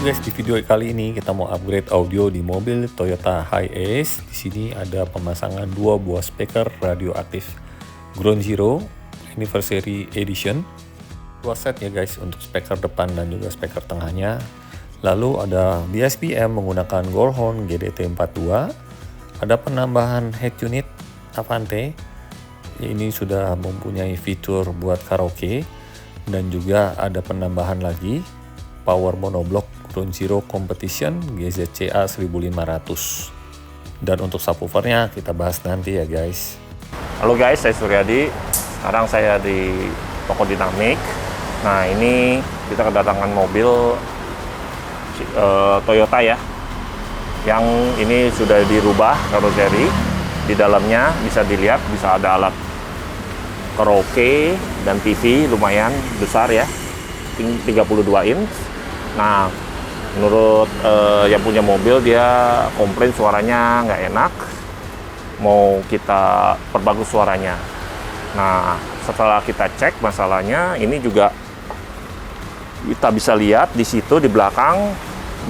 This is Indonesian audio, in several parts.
guys, di video kali ini kita mau upgrade audio di mobil Toyota Hiace. Di sini ada pemasangan 2 buah speaker radioaktif Ground Zero Anniversary Edition. 2 set ya guys untuk speaker depan dan juga speaker tengahnya. Lalu ada DSP-M menggunakan Goldhorn GDT42. Ada penambahan head unit Avante. Ini sudah mempunyai fitur buat karaoke. Dan juga ada penambahan lagi power monoblock Ground Zero Competition GZCA 1500. Dan untuk subwoofernya kita bahas nanti ya guys. Halo guys, saya Suryadi. Sekarang saya di toko Dinamik. Nah, ini kita kedatangan mobil Toyota ya, yang ini sudah dirubah karoseri. Di dalamnya bisa dilihat, bisa ada alat karaoke dan TV lumayan besar ya, 32 inch. Nah, menurut yang punya mobil, dia komplain suaranya nggak enak, mau kita perbagus suaranya. Nah, setelah kita cek masalahnya, ini juga kita bisa lihat di situ di belakang,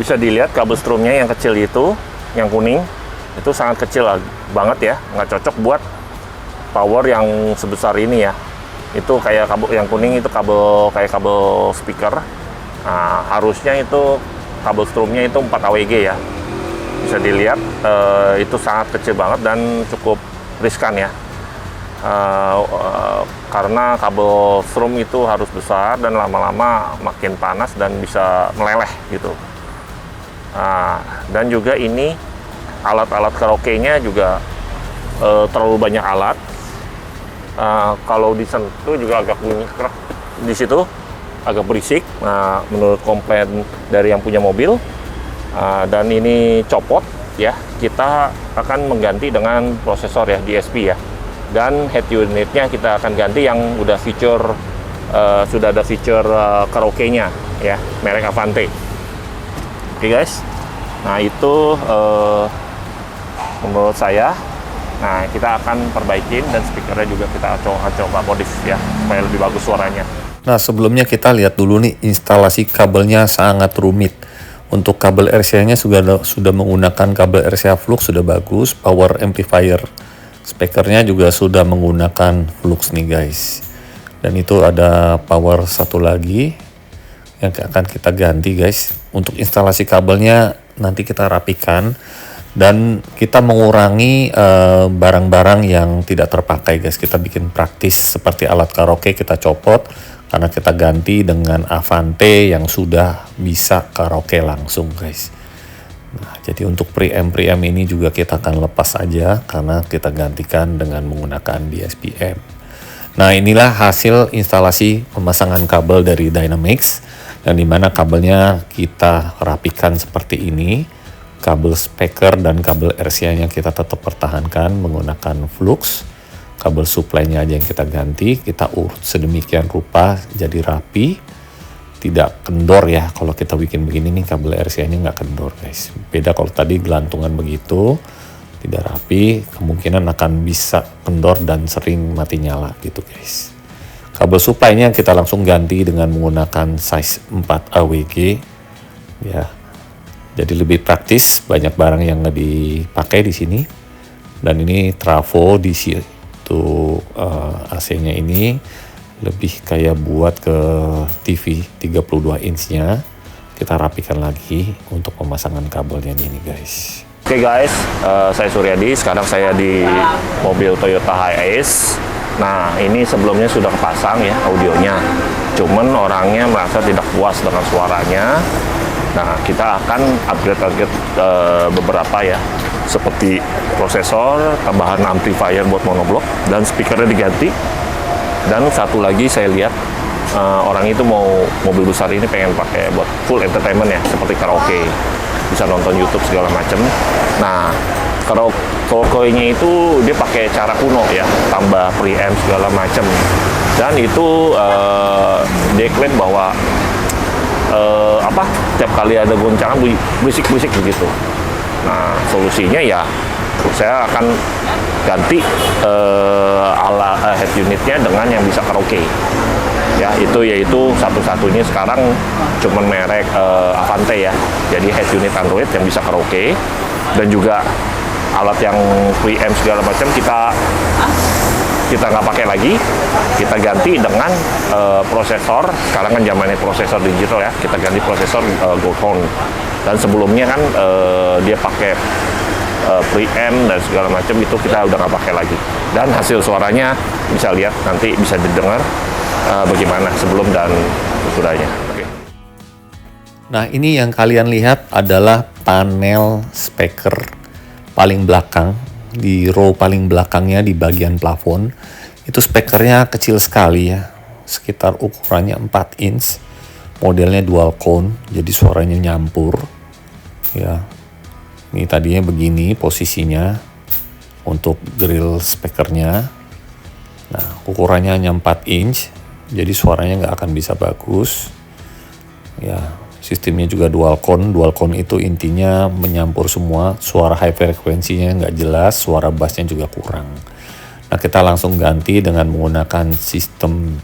bisa dilihat kabel strumnya yang kecil itu, yang kuning, itu sangat kecil banget ya, nggak cocok buat power yang sebesar ini ya. Itu kayak kabel yang kuning itu kayak kabel speaker. Nah, harusnya itu kabel strumnya itu 4 AWG ya. Bisa dilihat itu sangat kecil banget dan cukup riskan ya. Karena kabel strum itu harus besar dan lama-lama makin panas dan bisa meleleh gitu. Dan juga ini alat-alat karaoke-nya juga terlalu banyak alat. Kalau disentuh juga agak bunyi kerak di situ, agak berisik. Nah, menurut komplain dari yang punya mobil, dan ini copot ya, kita akan mengganti dengan prosesor ya, DSP ya, dan head unitnya kita akan ganti yang udah feature sudah ada feature karaoke-nya ya, merek Avante. Oke guys, nah itu menurut saya. Nah, kita akan perbaikin dan speakernya juga kita coba modif ya, supaya lebih bagus suaranya. Nah, sebelumnya kita lihat dulu nih, instalasi kabelnya sangat rumit. Untuk kabel RCA-nya sudah menggunakan kabel RCA Flux, sudah bagus. Power amplifier speakernya juga sudah menggunakan Flux nih guys. Dan itu ada power satu lagi yang akan kita ganti guys. Untuk instalasi kabelnya nanti kita rapikan. Dan kita mengurangi barang-barang yang tidak terpakai guys. Kita bikin praktis seperti alat karaoke kita copot, karena kita ganti dengan Avante yang sudah bisa karaoke langsung guys. Nah, jadi untuk preamp ini juga kita akan lepas aja karena kita gantikan dengan menggunakan DSP-M. Nah, inilah hasil instalasi pemasangan kabel dari Dynamics, dan dimana kabelnya kita rapikan seperti ini. Kabel speaker dan kabel RCA-nya kita tetap pertahankan menggunakan Flux. Kabel supply-nya aja yang kita ganti, kita urut sedemikian rupa jadi rapi, tidak kendor ya. Kalau kita bikin begini nih, kabel RCA-nya nggak kendor guys. Beda kalau tadi gelantungan begitu, tidak rapi, kemungkinan akan bisa kendor dan sering mati nyala gitu guys. Kabel supply-nya kita langsung ganti dengan menggunakan size 4 AWG ya. Jadi lebih praktis, banyak barang yang nggak dipakai di sini. Dan ini trafo di situ, AC-nya ini lebih kayak buat ke TV 32 inch-nya. Kita rapikan lagi untuk pemasangan kabelnya ini guys. Oke guys, saya Suryadi. Sekarang saya di mobil Toyota Hiace. Nah, ini sebelumnya sudah kepasang ya audionya. Cuman orangnya merasa tidak puas dengan suaranya. Nah, kita akan upgrade beberapa ya, seperti prosesor, tambahan amplifier buat monoblock, dan speakernya diganti. Dan satu lagi saya lihat orang itu mau mobil besar ini pengen pakai buat full entertainment ya, seperti karaoke, bisa nonton YouTube segala macem. Nah, karaoke-nya itu dia pakai cara kuno ya, tambah preamp segala macem. Dan itu dia klaim bahwa tiap kali ada goncangan berisik-berisik begitu. Nah, solusinya ya saya akan ganti head unitnya dengan yang bisa karaoke. Ya, itu yaitu satu-satunya sekarang cuman merek Avante ya. Jadi head unit Android yang bisa karaoke, dan juga alat yang preamp segala macam kita nggak pakai lagi, kita ganti dengan prosesor. Sekarang kan zamannya prosesor digital ya, kita ganti prosesor Goldhorn. Dan sebelumnya kan dia pakai preamp dan segala macam, itu kita udah nggak pakai lagi. Dan hasil suaranya bisa lihat nanti, bisa didengar bagaimana sebelum dan sesudahnya. Oke. Nah, ini yang kalian lihat adalah panel speaker paling belakang, di row paling belakangnya di bagian plafon. Itu speakernya kecil sekali ya, sekitar ukurannya 4 inch, modelnya dual cone, jadi suaranya nyampur ya. Ini tadinya begini posisinya untuk grill speakernya. Nah, ukurannya hanya 4 inch, jadi suaranya nggak akan bisa bagus ya. Sistemnya juga dual cone. Dual cone itu intinya menyampur semua, suara high frekuensinya nggak jelas, suara bassnya juga kurang. Nah, kita langsung ganti dengan menggunakan sistem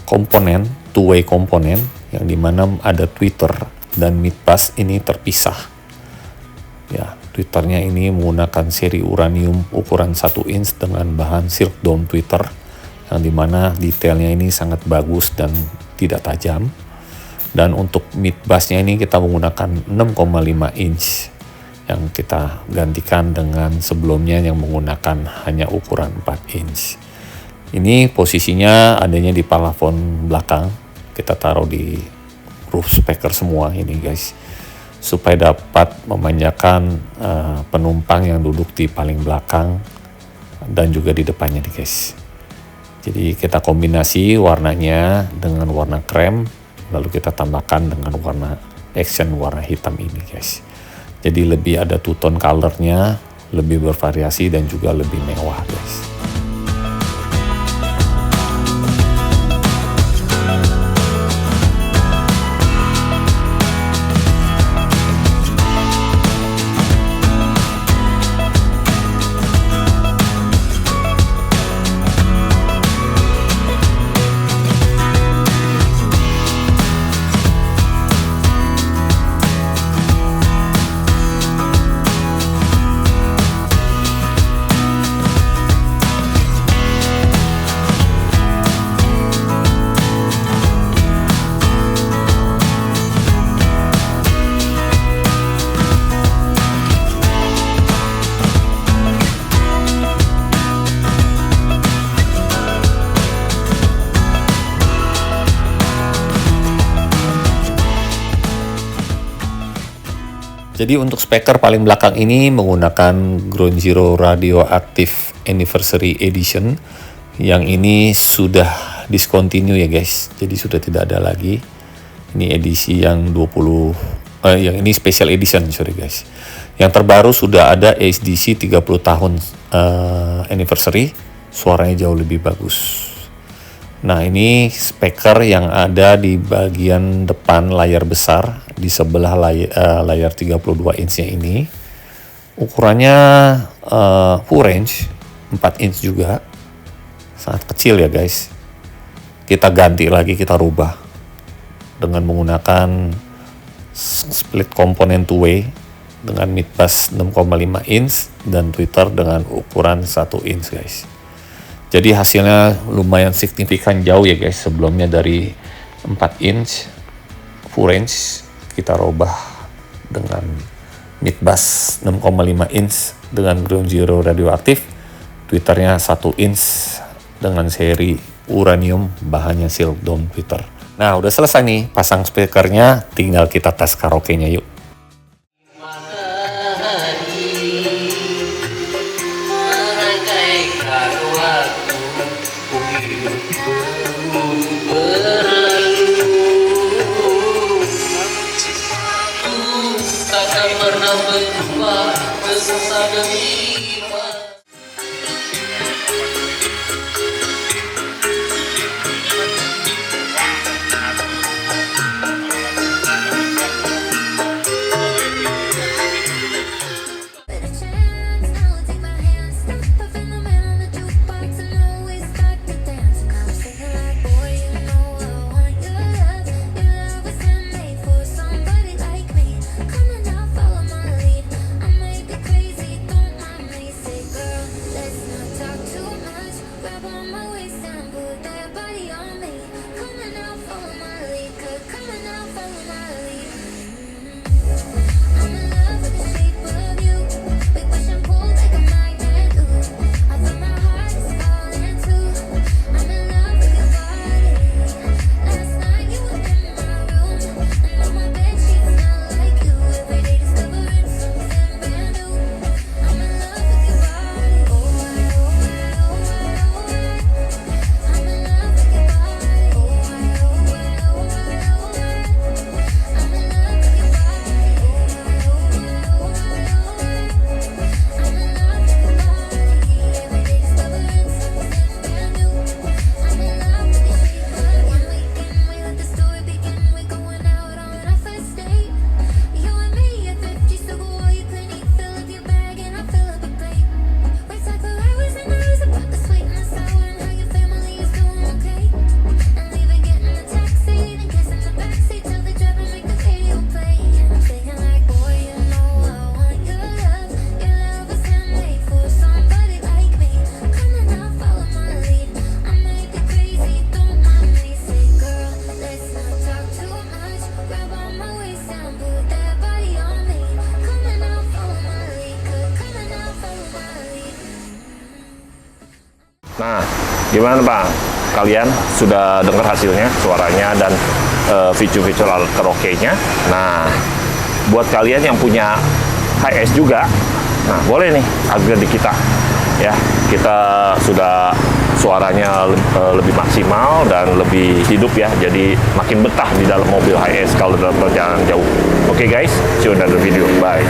komponen, two-way komponen, yang dimana ada tweeter dan mid bass ini terpisah ya. Tweeternya ini menggunakan seri uranium ukuran 1 inch dengan bahan silk down tweeter, yang dimana detailnya ini sangat bagus dan tidak tajam. Dan untuk mid bassnya ini kita menggunakan 6,5 inch yang kita gantikan dengan sebelumnya yang menggunakan hanya ukuran 4 inch. Ini posisinya adanya di plafon belakang, kita taruh di roof speaker semua ini guys, supaya dapat memanjakan penumpang yang duduk di paling belakang dan juga di depannya nih guys. Jadi kita kombinasi warnanya dengan warna krem, lalu kita tambahkan dengan warna accent warna hitam ini guys. Jadi lebih ada two tone colornya, lebih bervariasi dan juga lebih mewah guys. Jadi untuk speaker paling belakang ini menggunakan Ground Zero Radioactive Anniversary Edition. Yang ini sudah discontinue ya guys. Jadi sudah tidak ada lagi. Ini edisi yang 20 yang ini special edition, sorry guys. Yang terbaru sudah ada HDC 30 tahun anniversary. Suaranya jauh lebih bagus. Nah, ini speaker yang ada di bagian depan layar besar, di sebelah layar 32 inch-nya ini. Ukurannya full range, 4 inch juga. Sangat kecil ya guys. Kita ganti lagi, kita rubah dengan menggunakan split komponen two-way dengan mid bass 6,5 inch dan tweeter dengan ukuran 1 inch guys. Jadi hasilnya lumayan signifikan jauh ya guys. Sebelumnya dari 4 inch full range, kita rubah dengan mid bass 6,5 inch dengan Ground Zero Radioactive, tweeternya 1 inch dengan seri uranium, bahannya silk down tweeter. Nah, udah selesai nih pasang speakernya, tinggal kita tes karaoke-nya yuk. Nah, gimana Bang? Kalian sudah dengar hasilnya, suaranya, dan fitur-fitur alat karaoke-nya. Nah, buat kalian yang punya HS juga, nah boleh nih upgrade di kita. Ya, kita sudah suaranya lebih maksimal dan lebih hidup ya, jadi makin betah di dalam mobil HS kalau dalam perjalanan jauh. Oke guys, see you in another video. Bye.